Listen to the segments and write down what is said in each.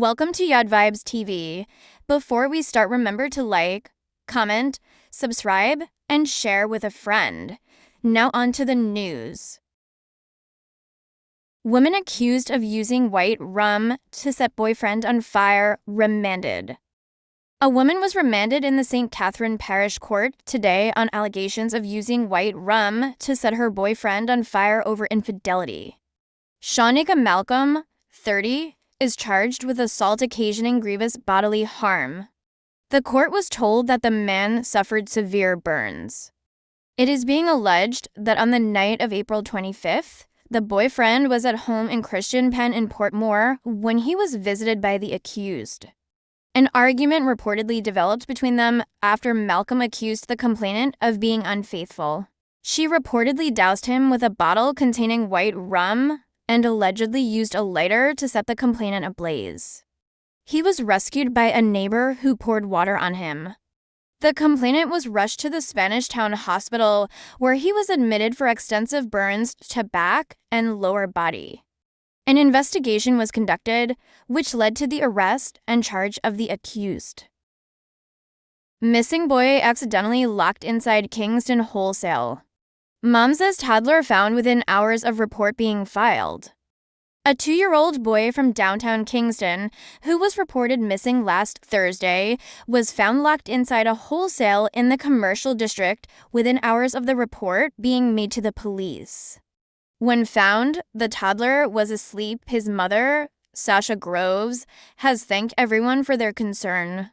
Welcome to Yawdvybz TV. Before we start, remember to like, comment, subscribe, and share with a friend. Now on to the news. Woman accused of using white rum to set boyfriend on fire remanded. A woman was remanded in the St. Catherine Parish Court today on allegations of using white rum to set her boyfriend on fire over infidelity. Shanika Malcolm, 30, is charged with assault occasioning grievous bodily harm. The court was told that the man suffered severe burns. It is being alleged that on the night of April 25th, the boyfriend was at home in Christian Penn in Portmore when he was visited by the accused. An argument reportedly developed between them after Malcolm accused the complainant of being unfaithful. She reportedly doused him with a bottle containing white rum and allegedly used a lighter to set the complainant ablaze. He was rescued by a neighbor who poured water on him. The complainant was rushed to the Spanish Town Hospital, where he was admitted for extensive burns to back and lower body. An investigation was conducted, which led to the arrest and charge of the accused. Missing boy accidentally locked inside Kingston wholesale. Mom says toddler found within hours of report being filed. A 2-year-old boy from downtown Kingston, who was reported missing last Thursday, was found locked inside a wholesale in the commercial district within hours of the report being made to the police. When found, the toddler was asleep. His mother, Sasha Groves, has thanked everyone for their concern.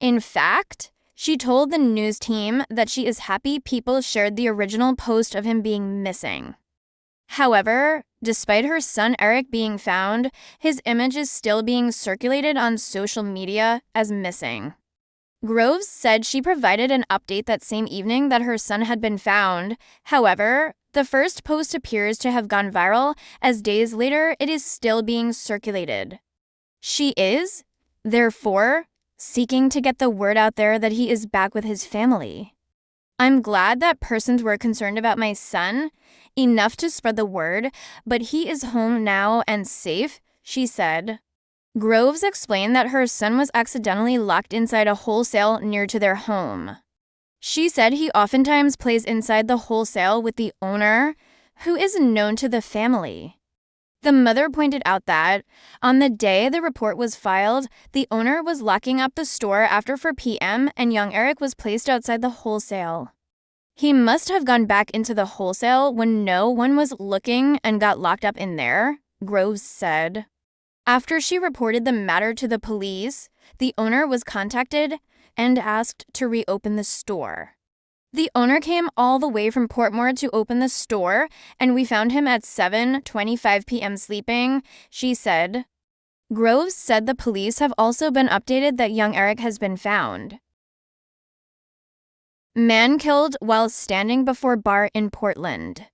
In fact, she told the news team that she is happy people shared the original post of him being missing. However, despite her son Eric being found, his image is still being circulated on social media as missing. Groves said she provided an update that same evening that her son had been found. However, the first post appears to have gone viral, as days later it is still being circulated. She is, therefore, seeking to get the word out there that he is back with his family. I'm glad that persons were concerned about my son, enough to spread the word, but he is home now and safe, she said. Groves explained that her son was accidentally locked inside a wholesale near to their home. She said he oftentimes plays inside the wholesale with the owner, who is known to the family. The mother pointed out that, on the day the report was filed, the owner was locking up the store after 4 p.m. and young Eric was placed outside the wholesale. He must have gone back into the wholesale when no one was looking and got locked up in there, Groves said. After she reported the matter to the police, the owner was contacted and asked to reopen the store. The owner came all the way from Portmore to open the store, and we found him at 7:25 p.m. sleeping, she said. Groves said the police have also been updated that young Eric has been found. Man killed while standing before bar in Portland.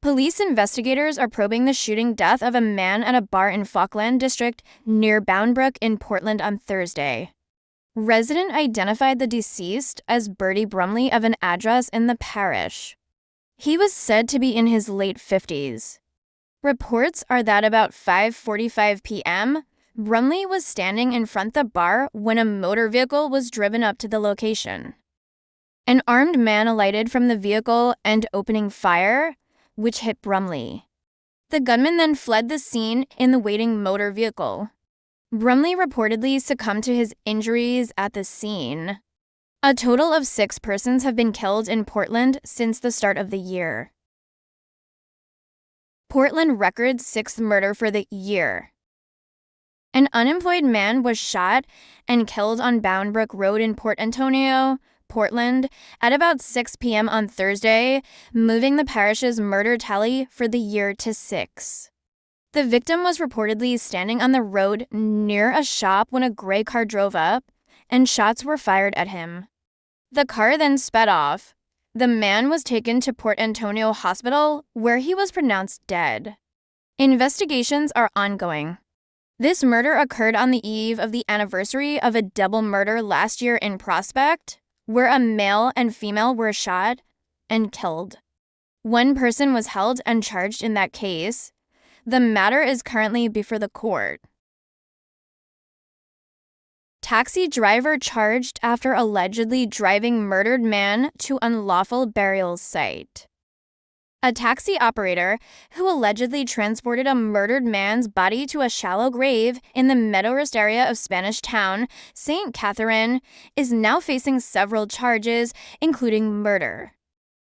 Police investigators are probing the shooting death of a man at a bar in Falkland District near Bound Brook in Portland on Thursday. Resident identified the deceased as Bertie Brumley of an address in the parish. He was said to be in his late 50s. Reports are that about 5:45 p.m., Brumley was standing in front of the bar when a motor vehicle was driven up to the location. An armed man alighted from the vehicle and opening fire, which hit Brumley. The gunman then fled the scene in the waiting motor vehicle. Brumley reportedly succumbed to his injuries at the scene. A total of 6 persons have been killed in Portland since the start of the year. Portland records 6th murder for the year. An unemployed man was shot and killed on Bound Brook Road in Port Antonio, Portland, at about 6 p.m. on Thursday, moving the parish's murder tally for the year to 6. The victim was reportedly standing on the road near a shop when a gray car drove up, and shots were fired at him. The car then sped off. The man was taken to Port Antonio Hospital, where he was pronounced dead. Investigations are ongoing. This murder occurred on the eve of the anniversary of a double murder last year in Prospect, where a male and female were shot and killed. One person was held and charged in that case. The matter is currently before the court. Taxi driver charged after allegedly driving murdered man to unlawful burial site. A taxi operator who allegedly transported a murdered man's body to a shallow grave in the Meadowrest area of Spanish Town, St. Catherine, is now facing several charges, including murder.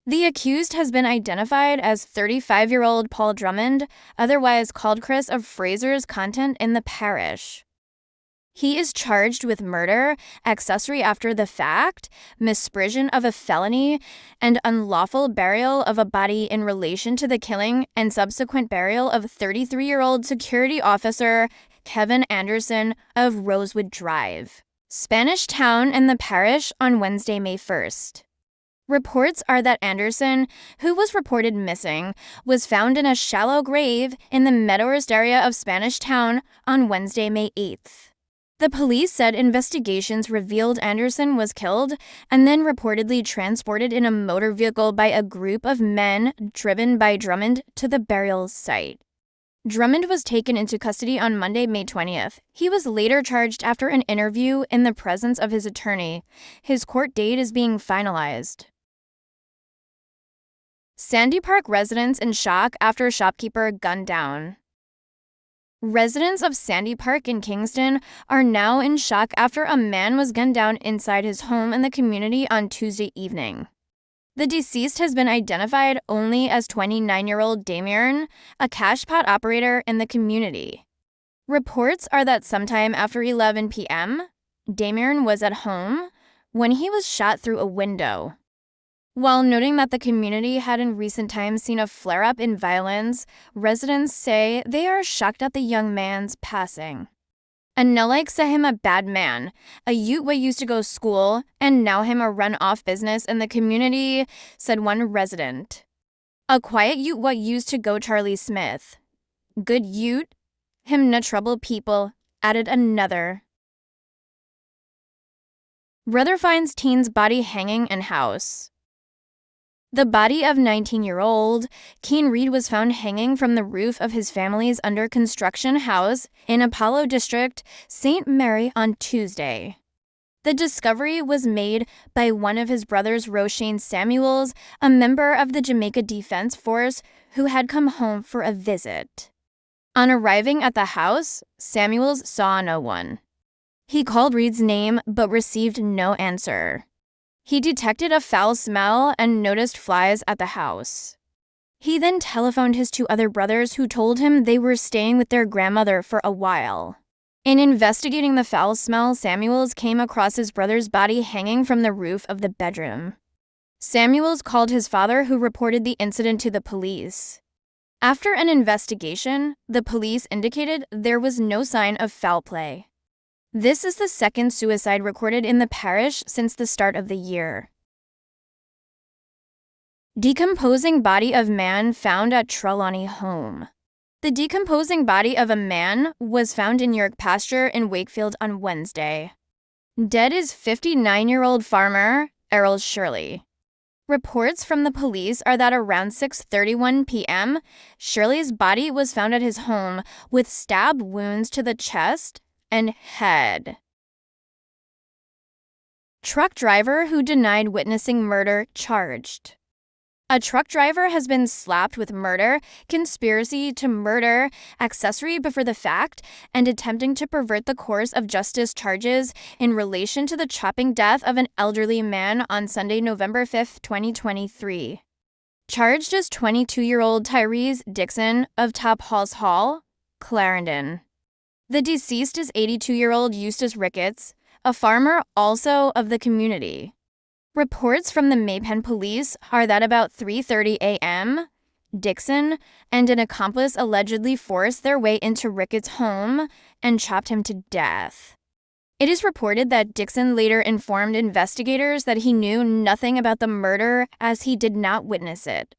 The accused has been identified as 35-year-old Paul Drummond, otherwise called Chris of Fraser's Content in the parish. He is charged with murder, accessory after the fact, misprision of a felony, and unlawful burial of a body in relation to the killing and subsequent burial of 33-year-old security officer Kevin Anderson of Rosewood Drive, Spanish Town in the parish on Wednesday, May 1st. Reports are that Anderson, who was reported missing, was found in a shallow grave in the Meadowrest area of Spanish Town on Wednesday, May 8th. The police said investigations revealed Anderson was killed and then reportedly transported in a motor vehicle by a group of men driven by Drummond to the burial site. Drummond was taken into custody on Monday, May 20th. He was later charged after an interview in the presence of his attorney. His court date is being finalized. Sandy Park residents in shock after shopkeeper gunned down. Residents of Sandy Park in Kingston are now in shock after a man was gunned down inside his home in the community on Tuesday evening. The deceased has been identified only as 29-year-old Damian, a cash pot operator in the community. Reports are that sometime after 11 p.m., Damian was at home when he was shot through a window. While noting that the community had in recent times seen a flare-up in violence, residents say they are shocked at the young man's passing. And no like saw him a bad man, a youth what used to go school, and now him a run-off business in the community, said one resident. A quiet youth what used to go Charlie Smith. Good youth, him no trouble people, added another. Brother finds teen's body hanging in house. The body of 19-year-old Keane Reed was found hanging from the roof of his family's under-construction house in Apollo District, St. Mary on Tuesday. The discovery was made by one of his brothers, Roshane Samuels, a member of the Jamaica Defense Force who had come home for a visit. On arriving at the house, Samuels saw no one. He called Reed's name but received no answer. He detected a foul smell and noticed flies at the house. He then telephoned his two other brothers who told him they were staying with their grandmother for a while. In investigating the foul smell, Samuels came across his brother's body hanging from the roof of the bedroom. Samuels called his father, who reported the incident to the police. After an investigation, the police indicated there was no sign of foul play. This is the second suicide recorded in the parish since the start of the year. Decomposing body of man found at Trelawney home. The decomposing body of a man was found in York pasture in Wakefield on Wednesday. Dead is 59-year-old farmer Errol Shirley. Reports from the police are that around 6:31 p.m., Shirley's body was found at his home with stab wounds to the chest and head. Truck driver who denied witnessing murder charged. A truck driver has been slapped with murder, conspiracy to murder, accessory before the fact, and attempting to pervert the course of justice charges in relation to the chopping death of an elderly man on Sunday, November 5, 2023. Charged is 22-year-old Tyrese Dixon of Top Halls Hall, Clarendon. The deceased is 82-year-old Eustace Ricketts, a farmer also of the community. Reports from the Maypen police are that about 3:30 a.m., Dixon and an accomplice allegedly forced their way into Ricketts' home and chopped him to death. It is reported that Dixon later informed investigators that he knew nothing about the murder as he did not witness it.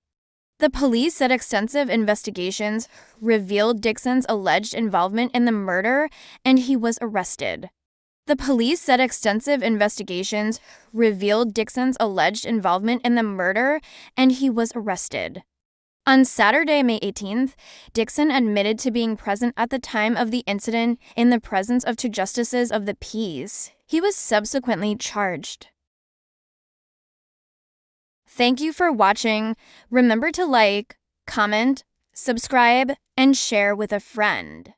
The police said extensive investigations revealed Dixon's alleged involvement in the murder, and he was arrested. The police said extensive investigations revealed Dixon's alleged involvement in the murder, and he was arrested. On Saturday, May 18th, Dixon admitted to being present at the time of the incident in the presence of two justices of the peace. He was subsequently charged. Thank you for watching. Remember to like, comment, subscribe, and share with a friend.